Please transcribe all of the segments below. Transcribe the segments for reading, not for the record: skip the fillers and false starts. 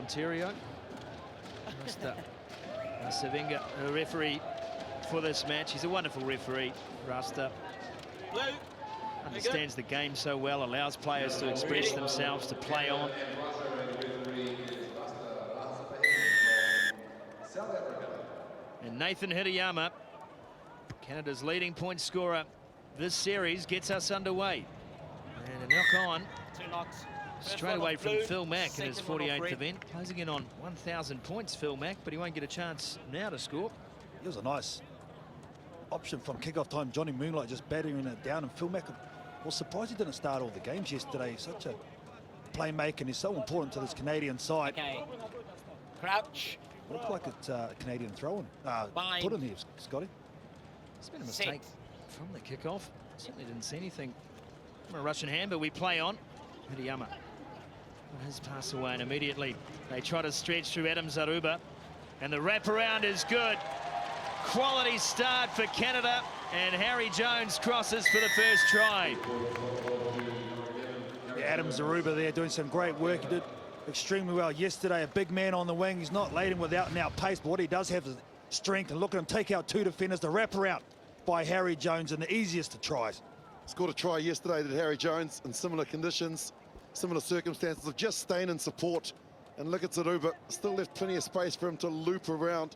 Ontario. Mr. Savinga, a referee for this match. He's a wonderful referee, Rasta. Understands the game so well, allows players to express themselves, to play on. And Nathan Hirayama, Canada's leading point scorer this series, gets us underway. And a knock on. 2 knocks. Straight away from Phil Mack in his 48th event. Closing in on 1,000 points, Phil Mack, but he won't get a chance now to score. It was a nice option from kickoff time. Johnny Moonlight just battering it down, and Phil Mack was surprised he didn't start all the games yesterday. Such a playmaker, and he's so important to this Canadian side. Okay. Crouch. Looked like it's a Canadian throw-in. Put in here, Scotty. It's been a mistake from the kickoff. Certainly didn't see anything from a Russian hand, but we play on. Hirayama has passed away, and immediately they try to stretch through Adam Zaruba, and the wraparound is good. Quality start for Canada, and Harry Jones crosses for the first try. Yeah, Adam Zaruba there doing some great work. He did extremely well yesterday. A big man on the wing. He's not laden with out and out pace, but what he does have is strength, and look at him take out 2 defenders. The wraparound by Harry Jones, and the easiest of tries. Scored a try yesterday, did Harry Jones, in similar conditions, similar circumstances of just staying in support. And look at Zaruba, still left plenty of space for him to loop around.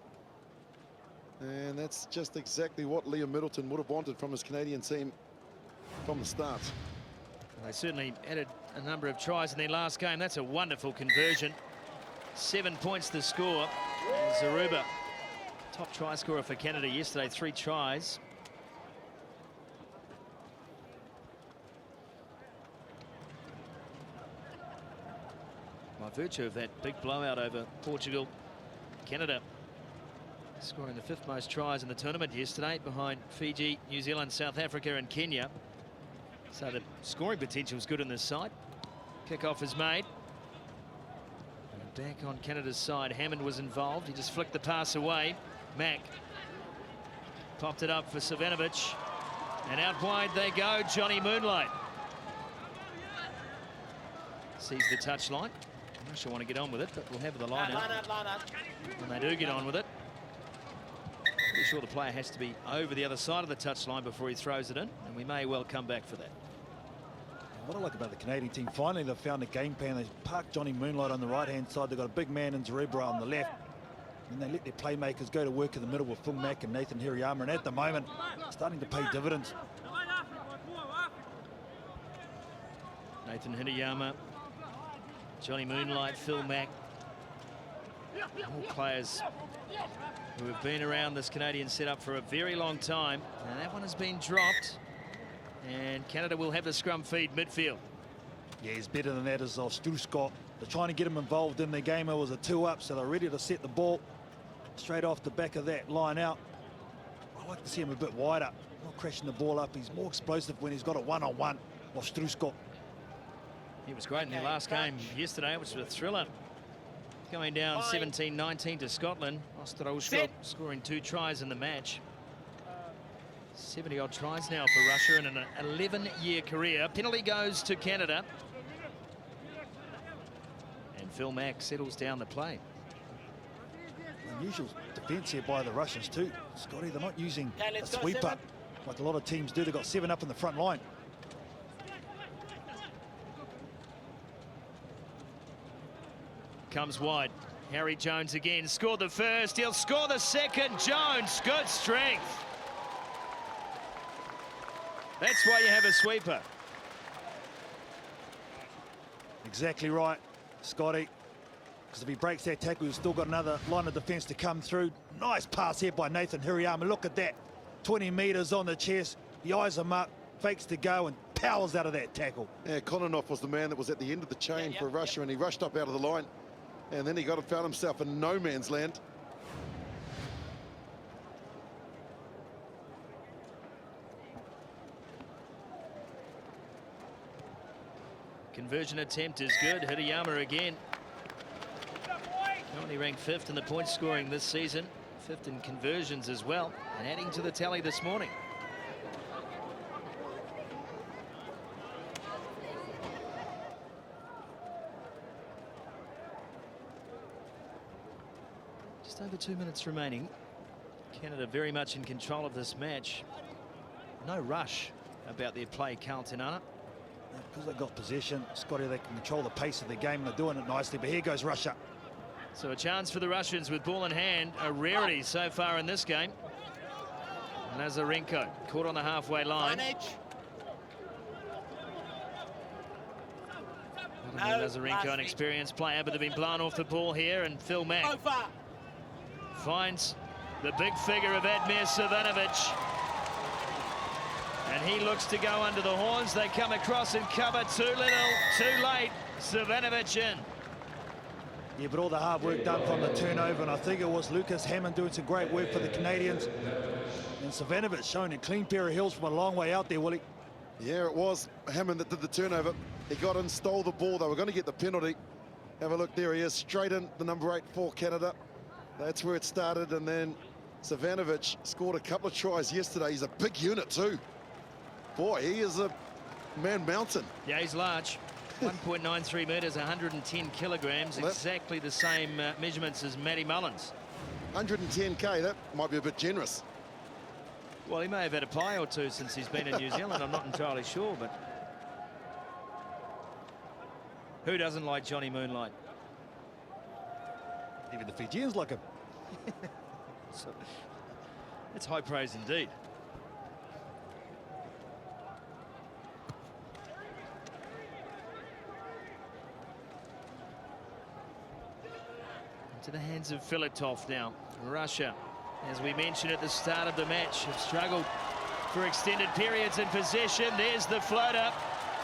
And that's just exactly what Liam Middleton would have wanted from his Canadian team from the start. They certainly added a number of tries in their last game. That's a wonderful conversion. 7 points to score. And Zaruba, top try scorer for Canada yesterday, 3 tries. By virtue of that big blowout over Portugal, Canada scoring the 5th most tries in the tournament yesterday, behind Fiji, New Zealand, South Africa and Kenya. So the scoring potential is good on this side. Kickoff is made. And back on Canada's side, Hammond was involved. He just flicked the pass away. Mack popped it up for Savanovic. And out wide they go, Johnny Moonlight. Sees the touchline. I'm not sure I want to get on with it, but we'll have the line out. Line up. And they do get on with it. Pretty sure the player has to be over the other side of the touchline before he throws it in, and we may well come back for that. What I like about the Canadian team, finally they've found a game plan. They parked Johnny Moonlight on the right-hand side. They've got a big man in Zaruba on the left. And they let their playmakers go to work in the middle with Phil Mack and Nathan Hirayama. And at the moment, starting to pay dividends. Nathan Hirayama, Johnny Moonlight, Phil Mack. All players who have been around this Canadian setup for a very long time. And that one has been dropped. And Canada will have the scrum feed midfield. Yeah, he's better than that as Struskot. They're trying to get him involved in the game. It was a 2-up, so they're ready to set the ball straight off the back of that line out. I like to see him a bit wider, not crashing the ball up. He's more explosive when he's got a one-on-one of Struskot. He was great in their last game yesterday, which was a thriller. Going down 17-19 to Scotland. Ostrowski scoring 2 tries in the match. 70-odd tries now for Russia in an 11-year career. Penalty goes to Canada. And Phil Mack settles down the play. Unusual defence here by the Russians too. Scotty, they're not using a sweeper like a lot of teams do. They've got 7 up in the front line. Comes wide. Harry Jones again. Scored the first. He'll score the second. Jones, good strength. That's why you have a sweeper. Exactly right, Scotty. Because if he breaks that tackle, he's still got another line of defence to come through. Nice pass here by Nathan Hirayama. Look at that. 20 metres on the chest. He eyes him up, fakes to go, and powers out of that tackle. Yeah, Kononov was the man that was at the end of the chain for Russia, and he rushed up out of the line. And then he found himself in no man's land. Conversion attempt is good. Hirayama again. Currently ranked 5th in the point scoring this season. 5th in conversions as well. And adding to the tally this morning. Just over 2 minutes remaining. Canada very much in control of this match. No rush about their play, Carlton Anna. Because they've got possession, Scotty, they can control the pace of the game, and they're doing it nicely. But here goes Russia. So a chance for the Russians with ball in hand, a rarity so far in this game. Lazarenko caught on the halfway line. Lazarenko, an experienced player, but they've been blown off the ball here, and Phil Mack finds the big figure of Admir Savanovic. And he looks to go under the horns. They come across and cover too little, too late. Savanovic in. Yeah, but all the hard work done from the turnover, and I think it was Lucas Hammond doing some great work for the Canadians. And Savanovic showing a clean pair of heels from a long way out there, Willie. Yeah, it was Hammond that did the turnover. He got in, stole the ball. They were going to get the penalty. Have a look, there he is, straight in, the number 8 for Canada. That's where it started, and then Savanovic scored a couple of tries yesterday. He's a big unit too. Boy, he is a man mountain. Yeah, he's large. 1.93 metres, 110 kilograms, exactly the same measurements as Matty Mullins. 110k, that might be a bit generous. Well, he may have had a pie or two since he's been in New Zealand. I'm not entirely sure, but who doesn't like Johnny Moonlight? Even the Fijians like him. So, it's high praise indeed. To the hands of Filatov now. Russia, as we mentioned at the start of the match, have struggled for extended periods in possession. There's the floater.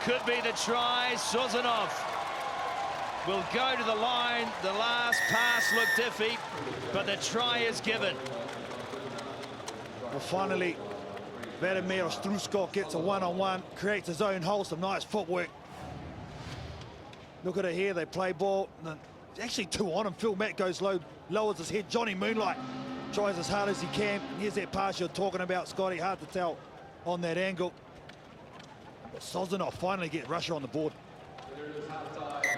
Could be the try. Sozanov will go to the line. The last pass looked iffy, but the try is given. Well, finally, Vladimir Struskov gets a one-on-one, creates his own hole, some nice footwork. Look at it here, they play ball. Actually 2 on him. Phil Mack goes low, lowers his head. Johnny Moonlight tries as hard as he can. Here's that pass you're talking about, Scotty. Hard to tell on that angle. But Sozanov finally get Russia on the board.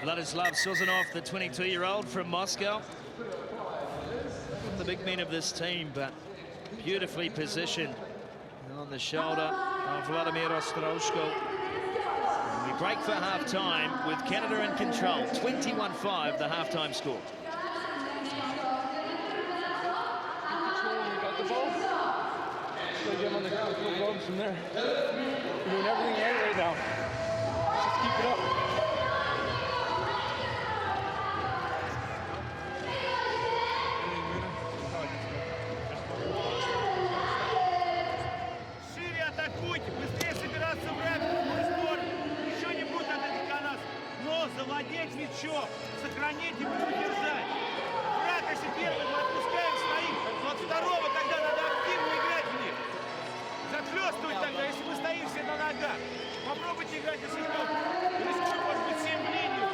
Vladislav Sozanov, the 22-year-old from Moscow. One of the big men of this team, but beautifully positioned on the shoulder of Vladimir Ostroshko. We break for half-time with Canada in control. 21-5, the half-time score. You got the ball. Still get him on the ground. No problems from there. You're doing everything right now. Just keep it up. Шире атакуйте, быстрее собираться в мою сторону. Еще не будет отойти до нас. Но завладеть мячом, сохранить и удержать. Враг, если первый мы отпускаем, стоим. Но от второго тогда надо активно играть в них. Захлестывать тогда, если мы стоим все на ногах. Попробуйте играть, если что. Рискуем, может быть, 7 линий.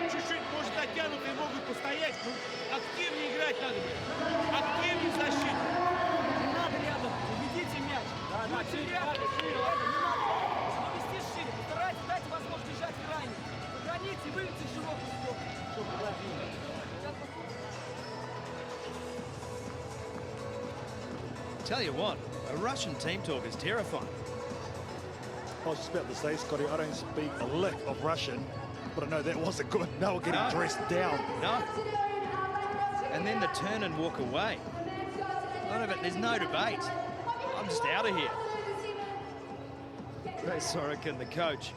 Чуть-чуть, может, оттянутые могут постоять. Но активнее играть надо будет. Активнее защиту. Не надо рядом, уведите мяч. Будьте рядом, не надо. Завести шире, постарайтесь, дайте возможность бежать крайне. Сохраните и выведите широкую сторону. Tell you what, a Russian team talk is terrifying. I was just about to say, Scotty, I don't speak a lick of Russian, but I know that wasn't good. They were getting dressed down. No. And then the turn and walk away. None of it, there's no debate. I'm just out of here. Ray Sorokin, the coach.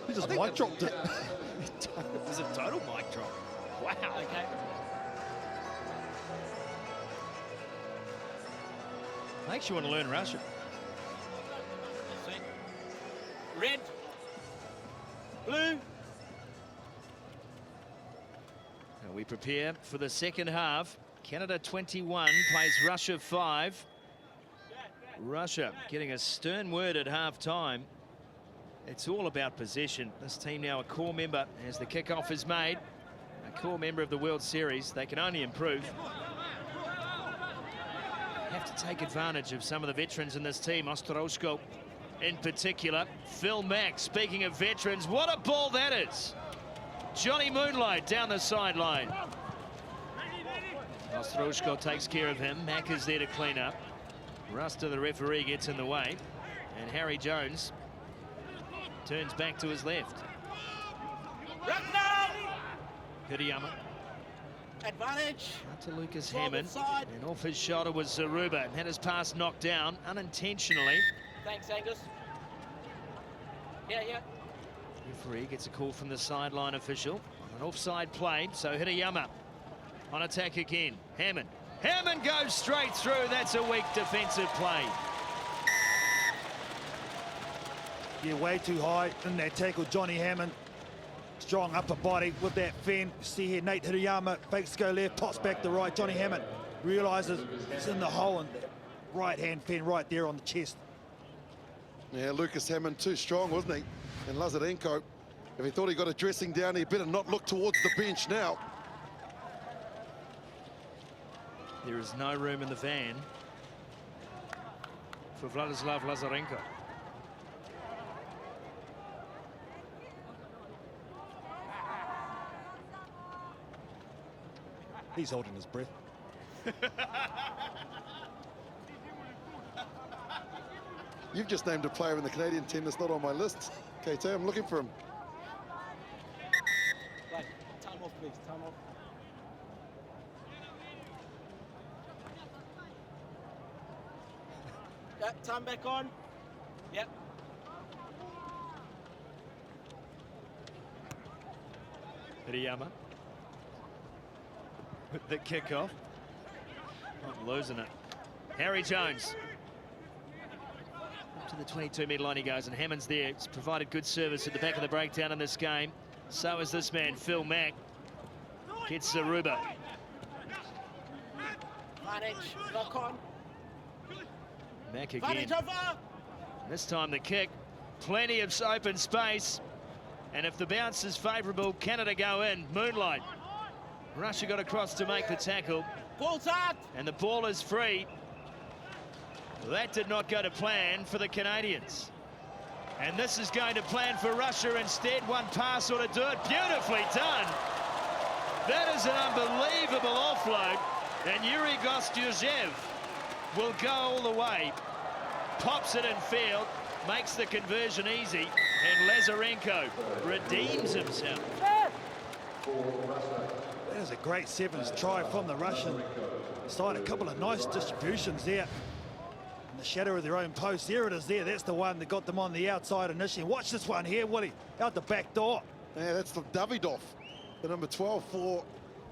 He just mic dropped it. It was a total mic drop. Wow. Okay. Makes you want to learn Russian. Red. Blue. Now we prepare for the second half. Canada 21 plays Russia 5. Russia getting a stern word at half-time. It's all about possession. This team now a core member as the kickoff is made. A core member of the World Series. They can only improve. Have to take advantage of some of the veterans in this team. Ostroshko in particular. Phil Mack, speaking of veterans, what a ball that is. Johnny Moonlight down the sideline. Ostroshko takes care of him. Mack is there to clean up. Ruster, the referee, gets in the way. And Harry Jones turns back to his left. Hirayama. Advantage. Out to Lucas Forward Hammond. side. And off his shoulder was Zaruba. And had his pass knocked down unintentionally. Thanks, Angus. Yeah. Referee gets a call from the sideline official on an offside play. So Hirayama on attack again. Hammond. Hammond goes straight through. That's a weak defensive play. Yeah, way too high in that tackle. Johnny Hammond, strong upper body with that fin. See here, Nate Hirayama fakes to go left, pops back to right. Johnny Hammond realises it's in the hole, and that right hand fin right there on the chest. Yeah, Lucas Hammond too strong, wasn't he? And Lazarenko, if he thought he got a dressing down, he better not look towards the bench now. There is no room in the van for Vladislav Lazarenko. He's holding his breath. You've just named a player in the Canadian team that's not on my list, KT. I'm looking for him. Right. Time off, please. Time off. Yeah, time back on. Yep. Hirayama with the kickoff. Not losing it. Harry Jones. Up to the 22-metre line he goes, and Hammond's there. It's provided good service at the back of the breakdown in this game. So is this man, Phil Mack. Gets Zaruba. Advantage. Lock on. Mack again. Advantage over. This time the kick. Plenty of open space. And if the bounce is favourable, Canada go in. Moonlight. Russia got across to make the tackle. Ball's out. And the ball is free. That did not go to plan for the Canadians. And this is going to plan for Russia instead. One pass ought to do it. Beautifully done. That is an unbelievable offload. And Yuri Gostuzhev will go all the way. Pops it in field. Makes the conversion easy. And Lazarenko redeems himself. That is a great sevens try from the Russian side. A couple of nice distributions there. In the shadow of their own post. There it is there. That's the one that got them on the outside initially. Watch this one here, Willie. Out the back door. Yeah, that's the Davidov, the number 12 for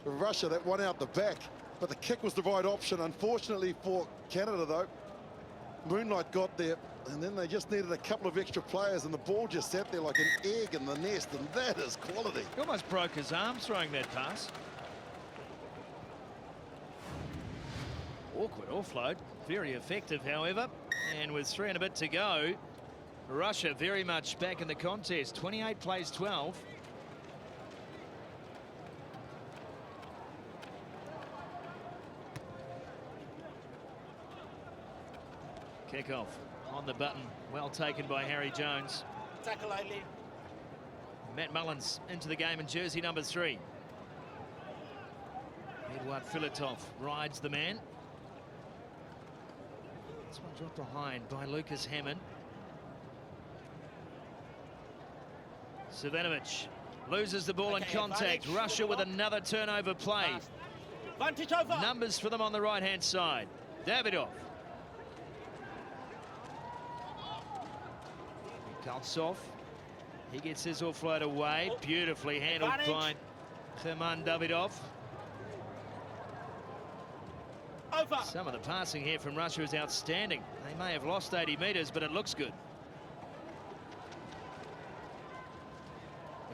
Russia. That one out the back. But the kick was the right option. Unfortunately for Canada, though, Moonlight got there. And then they just needed a couple of extra players, and the ball just sat there like an egg in the nest, and that is quality. He almost broke his arm throwing that pass. Awkward offload. Very effective, however. And with 3 and a bit to go, Russia very much back in the contest. 28 plays 12. Kick-off on the button. Well taken by Harry Jones. Tackle only. Matt Mullins into the game in jersey number 3. Eduard Filatov rides the man. This one dropped behind by Lucas Hammond. Savanovic loses the ball in contact. Russia with another turnover play. Advantage over. Numbers for them on the right-hand side. Davidov. Kaltsov. He gets his offload away. Beautifully handled by Kherman Davidov. Over. Some of the passing here from Russia is outstanding. They may have lost 80 metres, but it looks good.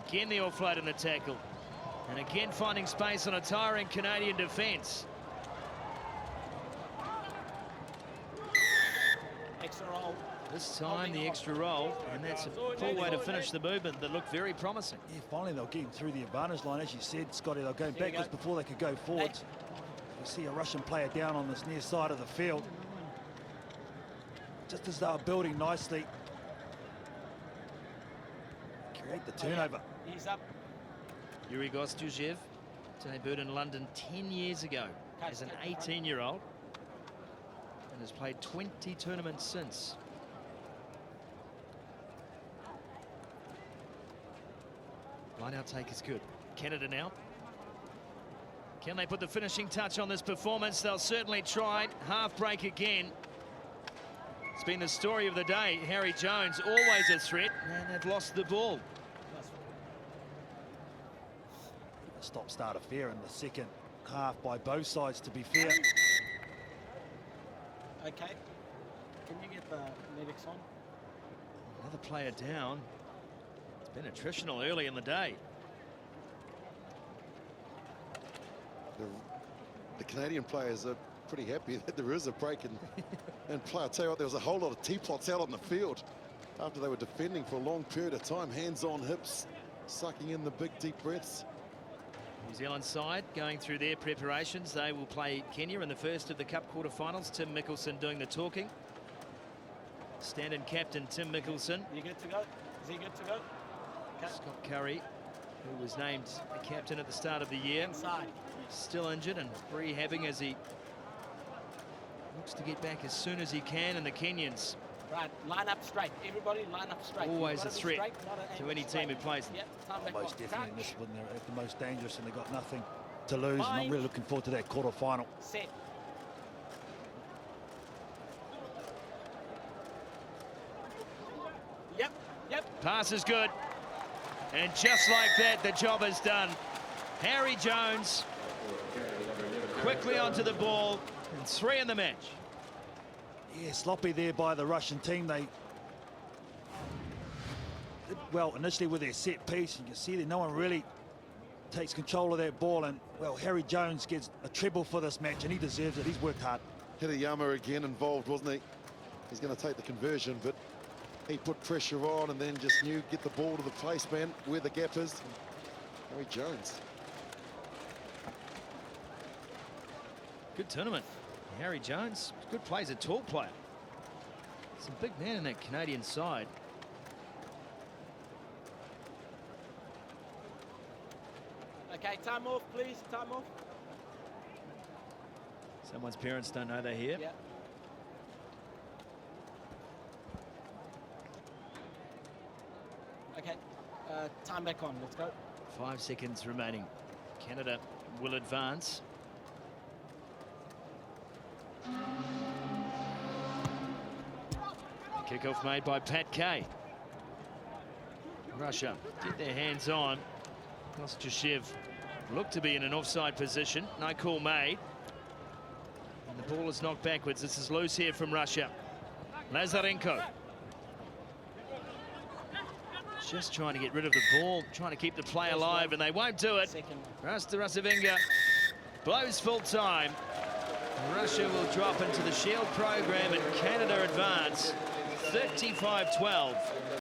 Again the offload and the tackle. And again finding space on a tiring Canadian defence. Extra roll. This time the extra roll, and that's a poor way to finish the movement that looked very promising. Yeah, finally they're getting through the advantage line. As you said, Scotty, they're going backwards before they could go forwards. You see a Russian player down on this near side of the field. Just as they were building nicely. Create the turnover. He's up. Yuri Gostuzhev debuted in London 10 years ago. as an 18-year-old and has played 20 tournaments since. Line out take is good. Canada now. Can they put the finishing touch on this performance? They'll certainly try. Half break again. It's been the story of the day. Harry Jones, always a threat, and they've lost the ball. A stop-start affair in the second half by both sides, to be fair. Okay. Can you get the medics on? Another player down. It's been attritional early in the day. The Canadian players are pretty happy that there is a break and play. I'll tell you what, there was a whole lot of teapots out on the field after they were defending for a long period of time. Hands on hips, sucking in the big deep breaths. New Zealand side going through their preparations. They will play Kenya in the first of the Cup quarterfinals. Tim Mickelson doing the talking. Stand-in captain Tim Mickelson. You good to go? Is he good to go? Okay. Scott Curry, who was named the captain at the start of the year. Inside. Still injured and rehabbing as he looks to get back as soon as he can. And the Kenyans, Right, line up straight. Everybody line up straight. always a threat to any team who plays them. Yep, time back Most on. definitely in Crouch. this one, they're at the most dangerous and they've got nothing to lose. And I'm Fine. really looking forward to that quarter-final. Set. Yep, yep. Pass is good. And just like that, the job is done. Harry Jones quickly onto the ball, and 3 in the match. Yeah, sloppy there by the Russian team. They did well initially with their set piece. You can see that no one really takes control of that ball. And, well, Harry Jones gets a treble for this match, and he deserves it. He's worked hard. Hitayama again involved, wasn't he? He's going to take the conversion, but he put pressure on and then just knew get the ball to the place man where the gap is. Harry Jones. Good tournament. Harry Jones, good play, he's a tall player. Some big man in that Canadian side. Okay, time off, please. Time off. Someone's parents don't know they're here. Yeah. Okay, time back on. Let's go. 5 seconds remaining. Canada will advance. Kickoff made by Pat Kay. Russia get their hands on. Kostyushev looked to be in an offside position. No call made. And the ball is knocked backwards. This is loose here from Russia. Lazarenko. Just trying to get rid of the ball, trying to keep the play alive, and they won't do it. Rasta Rasavinga blows full time. Russia will drop into the Shield program and Canada advance 35-12.